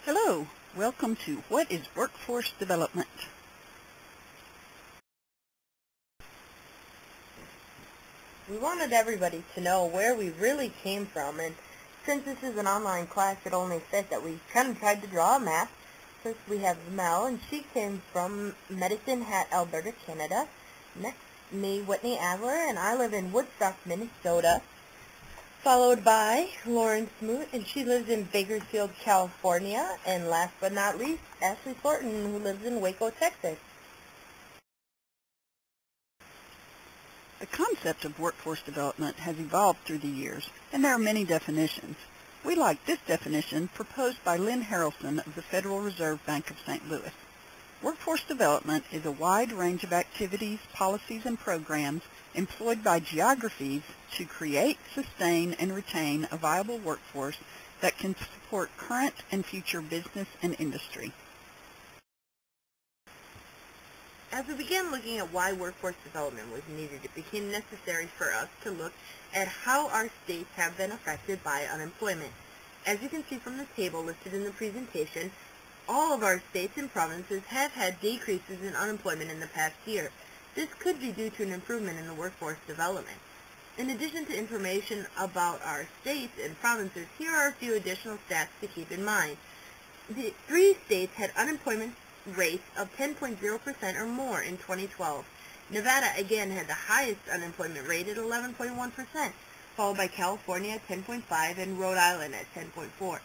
Hello, welcome to What is Workforce Development? We wanted everybody to know where we really came from, and since this is an online class, it only fit that we kind of tried to draw a map. First we have Mel, and she came from Medicine Hat, Alberta, Canada. Next, me, Whitney Adler, and I live in Woodstock, Minnesota. Followed by Lauren Smoot, and she lives in Bakersfield, California. And last but not least, Ashley Thornton, who lives in Waco, Texas. The concept of workforce development has evolved through the years, and there are many definitions. We like this definition proposed by Lynn Harrelson of the Federal Reserve Bank of St. Louis. Workforce development is a wide range of activities, policies, and programs employed by geographies to create, sustain, and retain a viable workforce that can support current and future business and industry. As we began looking at why workforce development was needed, it became necessary for us to look at how our states have been affected by unemployment. As you can see from the table listed in the presentation, all of our states and provinces have had decreases in unemployment in the past year. This could be due to an improvement in the workforce development. In addition to information about our states and provinces, here are a few additional stats to keep in mind. The 3 states had unemployment rates of 10.0% or more in 2012. Nevada again had the highest unemployment rate at 11.1%, followed by California at 10.5% and Rhode Island at 10.4%.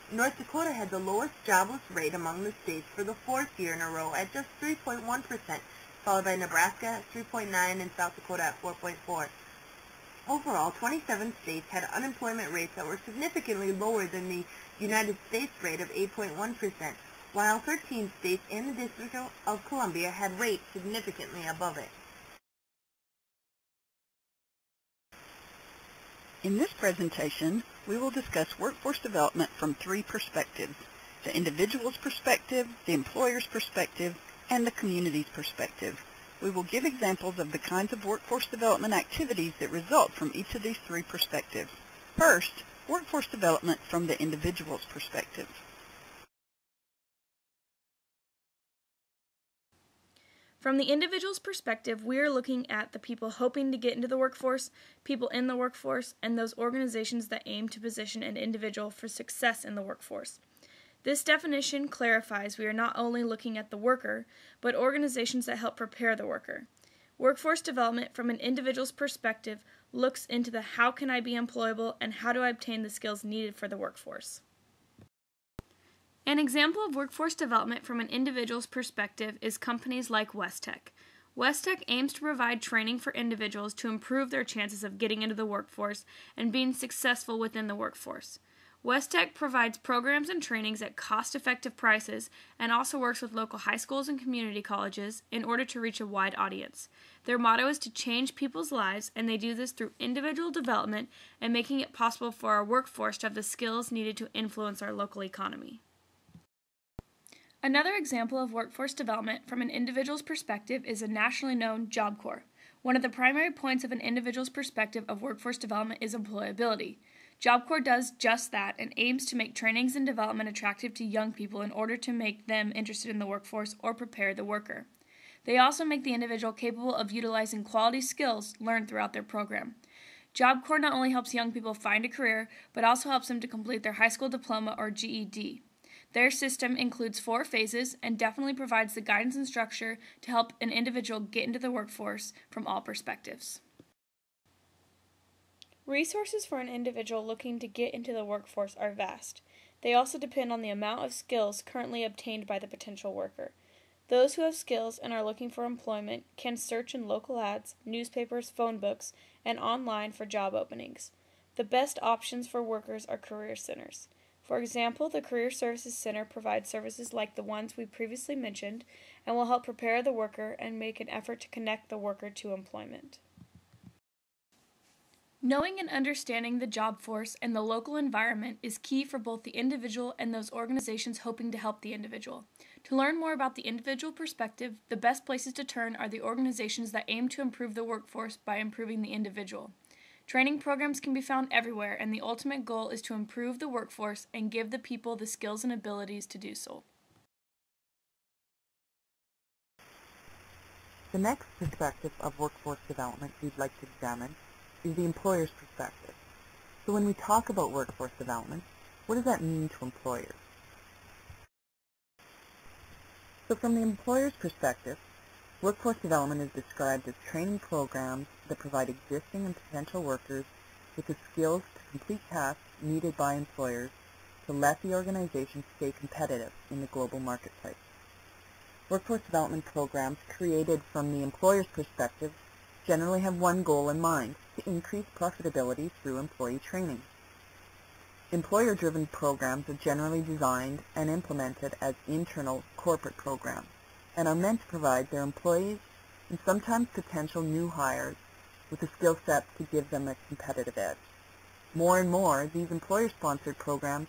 North Dakota had the lowest jobless rate among the states for the 4th year in a row at just 3.1%, followed by Nebraska at 3.9% and South Dakota at 4.4%. Overall, 27 states had unemployment rates that were significantly lower than the United States rate of 8.1%, while 13 states and the District of Columbia had rates significantly above it. In this presentation, we will discuss workforce development from 3 perspectives: the individual's perspective, the employer's perspective, and the community's perspective. We will give examples of the kinds of workforce development activities that result from each of these 3 perspectives. First, workforce development from the individual's perspective. From the individual's perspective, we are looking at the people hoping to get into the workforce, people in the workforce, and those organizations that aim to position an individual for success in the workforce. This definition clarifies we are not only looking at the worker, but organizations that help prepare the worker. Workforce development from an individual's perspective looks into the how can I be employable and how do I obtain the skills needed for the workforce. An example of workforce development from an individual's perspective is companies like WestTech. WestTech aims to provide training for individuals to improve their chances of getting into the workforce and being successful within the workforce. WestTech provides programs and trainings at cost-effective prices and also works with local high schools and community colleges in order to reach a wide audience. Their motto is to change people's lives, and they do this through individual development and making it possible for our workforce to have the skills needed to influence our local economy. Another example of workforce development from an individual's perspective is a nationally known Job Corps. One of the primary points of an individual's perspective of workforce development is employability. Job Corps does just that and aims to make trainings and development attractive to young people in order to make them interested in the workforce or prepare the worker. They also make the individual capable of utilizing quality skills learned throughout their program. Job Corps not only helps young people find a career, but also helps them to complete their high school diploma or GED. Their system includes 4 phases and definitely provides the guidance and structure to help an individual get into the workforce from all perspectives. Resources for an individual looking to get into the workforce are vast. They also depend on the amount of skills currently obtained by the potential worker. Those who have skills and are looking for employment can search in local ads, newspapers, phone books, and online for job openings. The best options for workers are career centers. For example, the Career Services Center provides services like the ones we previously mentioned and will help prepare the worker and make an effort to connect the worker to employment. Knowing and understanding the job force and the local environment is key for both the individual and those organizations hoping to help the individual. To learn more about the individual perspective, the best places to turn are the organizations that aim to improve the workforce by improving the individual. Training programs can be found everywhere, and the ultimate goal is to improve the workforce and give the people the skills and abilities to do so. The next perspective of workforce development we'd like to examine is the employer's perspective. So when we talk about workforce development, what does that mean to employers? So from the employer's perspective, workforce development is described as training programs that provide existing and potential workers with the skills to complete tasks needed by employers to let the organization stay competitive in the global marketplace. Workforce development programs created from the employer's perspective generally have one goal in mind: to increase profitability through employee training. Employer-driven programs are generally designed and implemented as internal corporate programs and are meant to provide their employees and sometimes potential new hires with the skill sets to give them a competitive edge. More and more, these employer-sponsored programs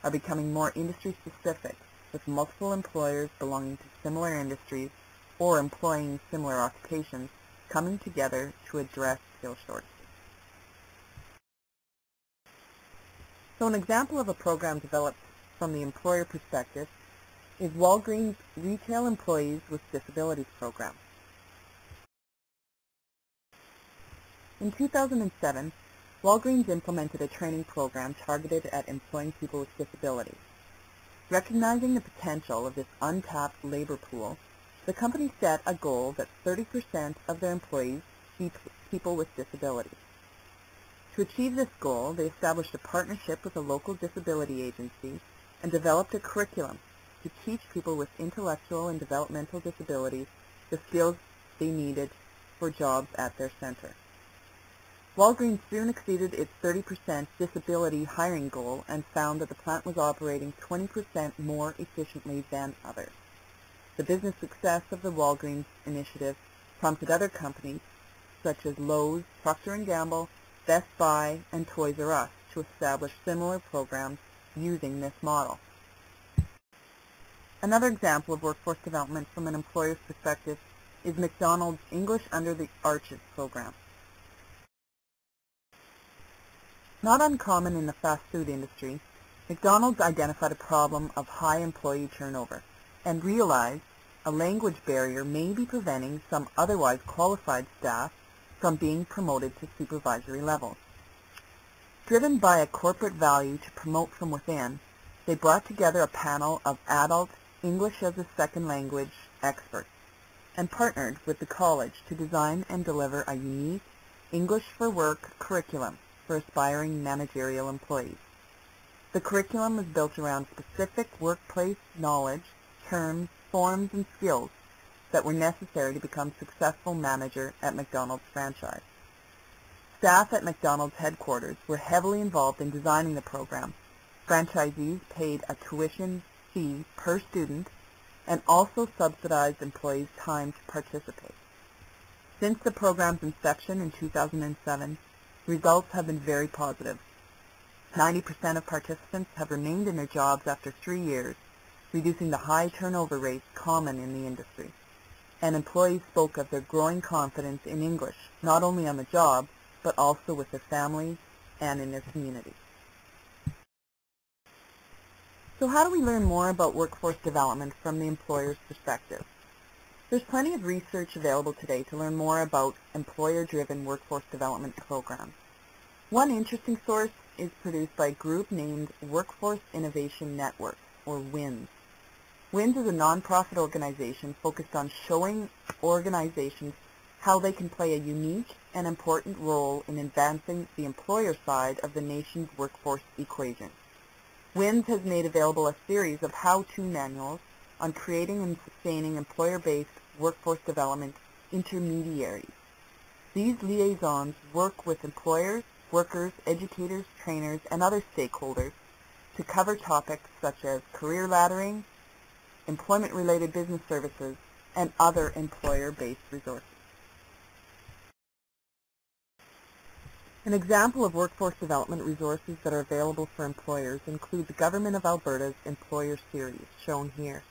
are becoming more industry-specific, with multiple employers belonging to similar industries or employing similar occupations coming together to address skill shortages. So an example of a program developed from the employer perspective is Walgreens Retail Employees with Disabilities Program. In 2007, Walgreens implemented a training program targeted at employing people with disabilities. Recognizing the potential of this untapped labor pool, the company set a goal that 30% of their employees be people with disabilities. To achieve this goal, they established a partnership with a local disability agency and developed a curriculum to teach people with intellectual and developmental disabilities the skills they needed for jobs at their center. Walgreens soon exceeded its 30% disability hiring goal and found that the plant was operating 20% more efficiently than others. The business success of the Walgreens initiative prompted other companies such as Lowe's, Procter & Gamble, Best Buy, and Toys R Us to establish similar programs using this model. Another example of workforce development from an employer's perspective is McDonald's English Under the Arches program. Not uncommon in the fast food industry, McDonald's identified a problem of high employee turnover and realized a language barrier may be preventing some otherwise qualified staff from being promoted to supervisory levels. Driven by a corporate value to promote from within, they brought together a panel of adult English as a second language experts and partnered with the college to design and deliver a unique English for Work curriculum for aspiring managerial employees. The curriculum was built around specific workplace knowledge, terms, forms, and skills that were necessary to become a successful manager at McDonald's franchise. Staff at McDonald's headquarters were heavily involved in designing the program. Franchisees paid a tuition fee per student and also subsidized employees' time to participate. Since the program's inception in 2007, results have been very positive. 90% of participants have remained in their jobs after 3 years, reducing the high turnover rates common in the industry. And employees spoke of their growing confidence in English, not only on the job, but also with their families and in their communities. So how do we learn more about workforce development from the employer's perspective? There's plenty of research available today to learn more about employer-driven workforce development programs. One interesting source is produced by a group named Workforce Innovation Network, or WINS. WINS is a nonprofit organization focused on showing organizations how they can play a unique and important role in advancing the employer side of the nation's workforce equation. WINS has made available a series of how-to manuals on creating and sustaining employer-based workforce development intermediaries. These liaisons work with employers, workers, educators, trainers, and other stakeholders to cover topics such as career laddering, employment-related business services, and other employer-based resources. An example of workforce development resources that are available for employers include the Government of Alberta's Employer Series, shown here,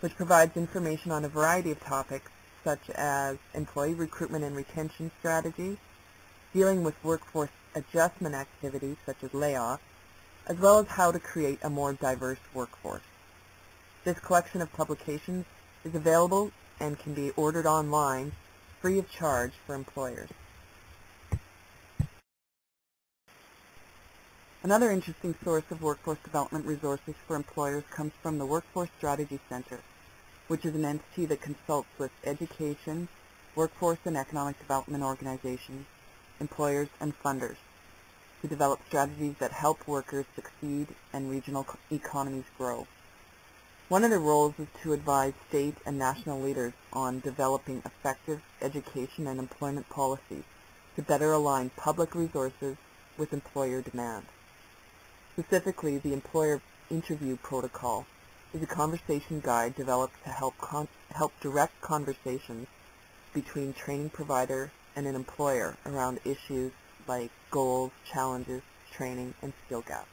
which provides information on a variety of topics such as employee recruitment and retention strategies, dealing with workforce adjustment activities such as layoffs, as well as how to create a more diverse workforce. This collection of publications is available and can be ordered online free of charge for employers. Another interesting source of workforce development resources for employers comes from the Workforce Strategy Center, which is an entity that consults with education, workforce and economic development organizations, employers, and funders to develop strategies that help workers succeed and regional economies grow. One of their roles is to advise state and national leaders on developing effective education and employment policies to better align public resources with employer demand. Specifically, the Employer Interview Protocol is a conversation guide developed to help direct conversations between training provider and an employer around issues like goals, challenges, training, and skill gaps.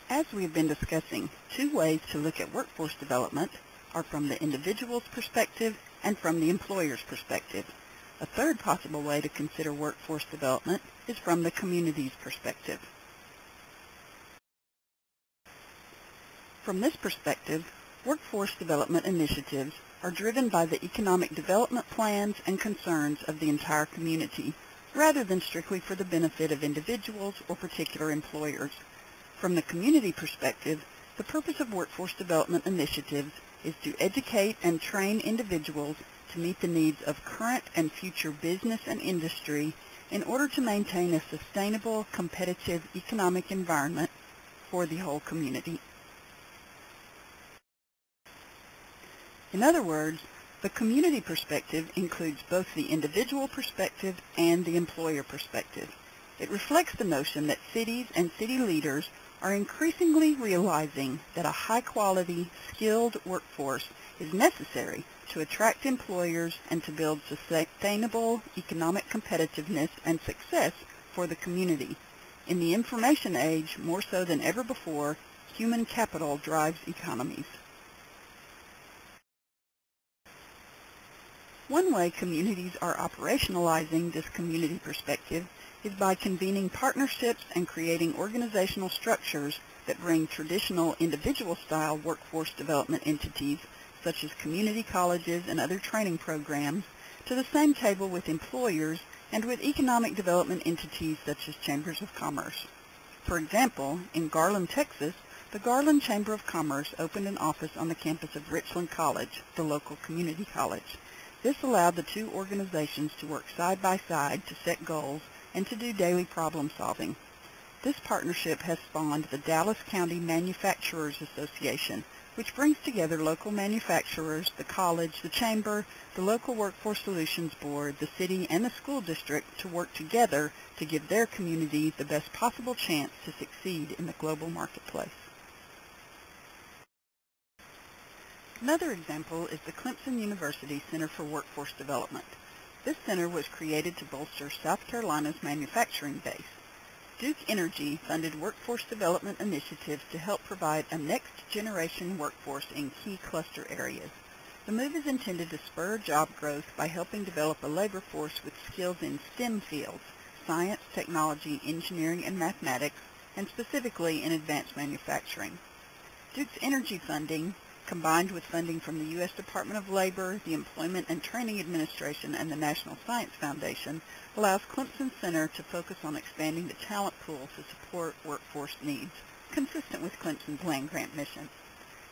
As we have been discussing, two ways to look at workforce development are from the individual's perspective and from the employer's perspective. A third possible way to consider workforce development is from the community's perspective. From this perspective, workforce development initiatives are driven by the economic development plans and concerns of the entire community, rather than strictly for the benefit of individuals or particular employers. From the community perspective, the purpose of workforce development initiatives is to educate and train individuals to meet the needs of current and future business and industry in order to maintain a sustainable, competitive economic environment for the whole community. In other words, the community perspective includes both the individual perspective and the employer perspective. It reflects the notion that cities and city leaders are increasingly realizing that a high-quality, skilled workforce is necessary to attract employers and to build sustainable economic competitiveness and success for the community. In the information age, more so than ever before, human capital drives economies. One way communities are operationalizing this community perspective is by convening partnerships and creating organizational structures that bring traditional individual-style workforce development entities, such as community colleges and other training programs, to the same table with employers and with economic development entities such as chambers of commerce. For example, in Garland, Texas, the Garland Chamber of Commerce opened an office on the campus of Richland College, the local community college. This allowed the two organizations to work side by side to set goals and to do daily problem solving. This partnership has spawned the Dallas County Manufacturers Association, which brings together local manufacturers, the college, the chamber, the local Workforce Solutions Board, the city, and the school district to work together to give their community the best possible chance to succeed in the global marketplace. Another example is the Clemson University Center for Workforce Development. This center was created to bolster South Carolina's manufacturing base. Duke Energy funded workforce development initiatives to help provide a next-generation workforce in key cluster areas. The move is intended to spur job growth by helping develop a labor force with skills in STEM fields, science, technology, engineering, and mathematics, and specifically in advanced manufacturing. Duke's energy funding, combined with funding from the U.S. Department of Labor, the Employment and Training Administration, and the National Science Foundation, allows Clemson Center to focus on expanding the talent pool to support workforce needs, consistent with Clemson's land-grant mission.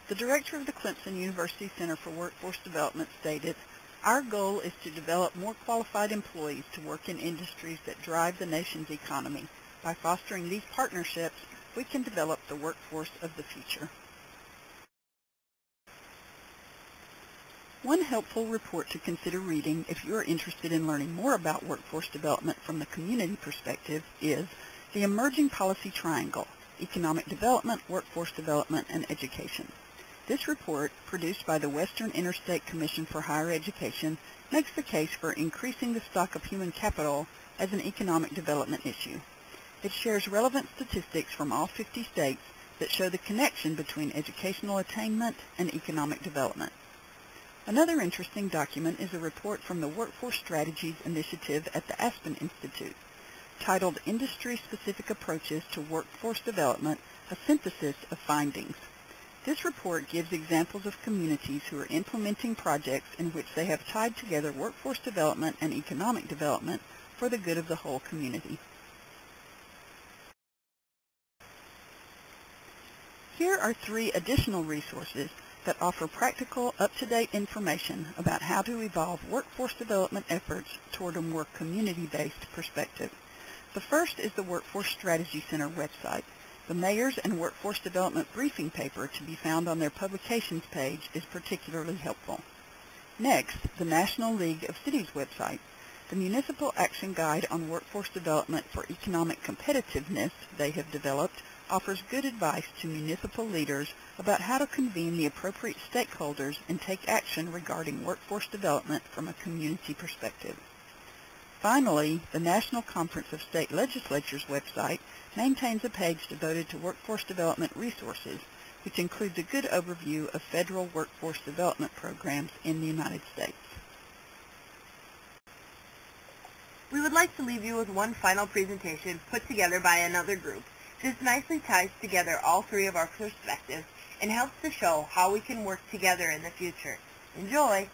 The director of the Clemson University Center for Workforce Development stated, "Our goal is to develop more qualified employees to work in industries that drive the nation's economy. By fostering these partnerships, we can develop the workforce of the future." One helpful report to consider reading if you are interested in learning more about workforce development from the community perspective is The Emerging Policy Triangle: Economic Development, Workforce Development, and Education. This report, produced by the Western Interstate Commission for Higher Education, makes the case for increasing the stock of human capital as an economic development issue. It shares relevant statistics from all 50 states that show the connection between educational attainment and economic development. Another interesting document is a report from the Workforce Strategies Initiative at the Aspen Institute, titled Industry-Specific Approaches to Workforce Development, a Synthesis of Findings. This report gives examples of communities who are implementing projects in which they have tied together workforce development and economic development for the good of the whole community. Here are 3 additional resources that offer practical, up-to-date information about how to evolve workforce development efforts toward a more community-based perspective. The first is the Workforce Strategy Center website. The Mayor's and Workforce Development Briefing paper to be found on their publications page is particularly helpful. Next, the National League of Cities website. The Municipal Action Guide on Workforce Development for Economic Competitiveness they have developed offers good advice to municipal leaders about how to convene the appropriate stakeholders and take action regarding workforce development from a community perspective. Finally, the National Conference of State Legislatures website maintains a page devoted to workforce development resources, which includes a good overview of federal workforce development programs in the United States. We would like to leave you with one final presentation put together by another group. This nicely ties together all 3 of our perspectives and helps to show how we can work together in the future. Enjoy!